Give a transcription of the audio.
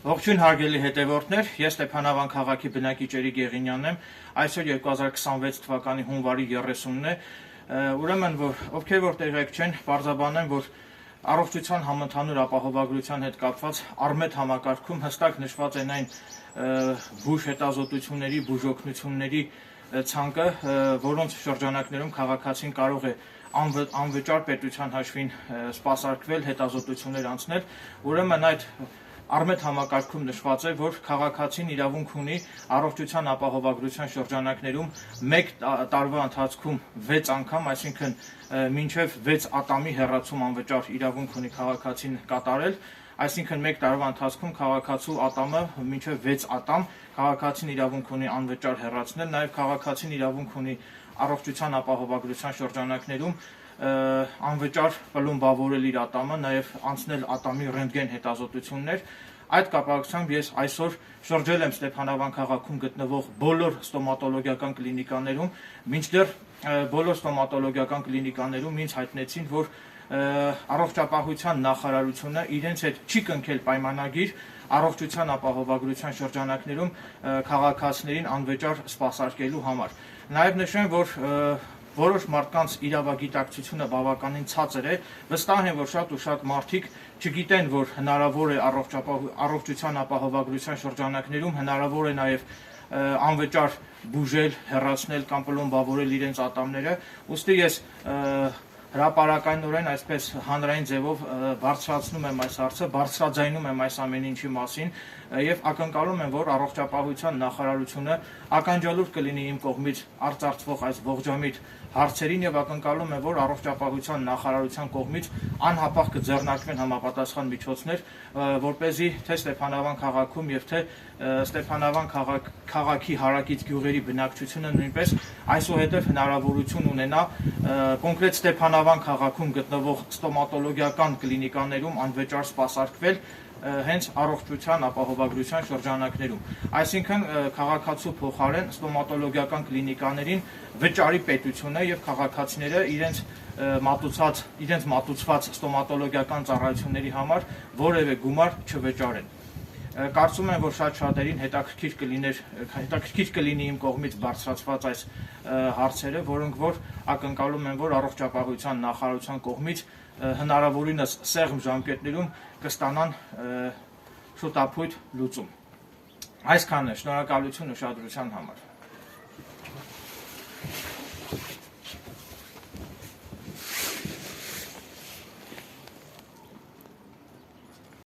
Ողջույն հարգելի հետևորդներ, ես Ստեփանավան քաղաքի բնակիչ Էրիկ Եղինյանն եմ, այսօր 2026 թվականի հունվարի 30-ն է, ուրեմն ովքեր որ տեղյակ չեն, պարզաբանեմ, որ առողջության համընդհանուր ապահովագրության հետ կապված Արմետ համակարգում հստակ նշված են այն բուժ հետազոտությունների, բուժօգնությունների ցանկը, որոնց շրջանակներում քաղաքացին կարող է անվճար պետության հաշվին սպասարկվել, հետազոտություններ անցնել, ուրեմն այդ Արմետ համակարգում նշված է, որ քաղաքացին իրավունք ունի առողջության ապահովագրության շրջանակներում մեկ տարվա ընթացքում 6 անգամ, այսինքն մինչև 6 ատամի հեռացում անվճար իրավունք ունի քաղաքացին կատարել, այսինքն մեկ տարվա ընթացքում քաղաքացու ատամը մինչև 6 ատամ քաղաքացին իրավունք ունի անվճար հեռացնել, նաև քաղաքացին իրավունք ունի առողջության ապահովագրության շրջանակներում անվճար պլոմբավորել իր ատամը, նաև անցնել ատամի ռենտգեն հետազոտություններ։ Այդ կապակցությամբ ես այսօր շրջել եմ Ստեփանավան քաղաքում գտնվող բոլոր ստոմատոլոգիական կլինիկաներում, մինչդեռ բոլոր ստոմատոլոգիական կլինիկաներում ինձ հայտնեցին, որ առողջապահության նախարարությունը իրենց հետ չի կնքել պայմանագիր առողջության ապահովագրության շրջանակներում քաղաքացիներին անվճար սպասարկելու համար։ Նաև նշեմ, որ որոշ մարդկանց իրավագիտակցությունը բավականին ցածր է, վստահ եմ, որ շատ ու շատ մարդիկ չգիտեն, որ հնարավոր է առողջության ապահովագրության շրջանակներում հնարավոր է նաև անվճար բուժել, հեռացնել կամ պլոմբավորել իրենց ատամները, ուստի ես հրապարակայնորեն այսպես հանրային ձևով բարձրացնում եմ այս հարցը, բարձրաձայնում եմ այս ամեն ինչի մասին եւ ակնկալում եմ, որ առողջապահության նախարարությունը ականջալուր կլինի իմ կողմից արծարծվող այս ողջամիտ հարցերին եւ ակնկալում եմ, որ առողջապահության նախարարության կողմից անհապաղ կձեռնարկվեն համապատասխան միջոցներ, որպեսզի թե Ստեփանավան քաղաքում եւ թե Ստեփանավան քաղաքի հարակից գյուղերի բնակչությունը նույնպես այսուհետև հնարավորություն ունենա կոնկրետ Ստեփանավան քաղաքում գտնվող ստոմատոլոգիական կլինիկաներում անվճար սպասարկվել հենց առողջության ապահովագրության շրջանակներում։ Այսինքն քաղաքացու փոխարեն ստոմատոլոգիական կլինիկաներին վճարի պետությունը եւ քաղաքացիները իրենց մատուցված ստոմատոլոգիական ծառայությունների համար որևէ գումար չվճարեն։ Կարծում եմ, որ շատ շատերին հետաքրքիր կլինի իմ կողմից բարձրացված այս հարցերը, որոնք որ ակնկալում են, որ առողջապահության նախարարության կողմից հնարավորինս սեղմ ժամկետներում կստանան շուտապույտ լուծում։ Այսքանն է, շնորհակալություն ուշադրության համար։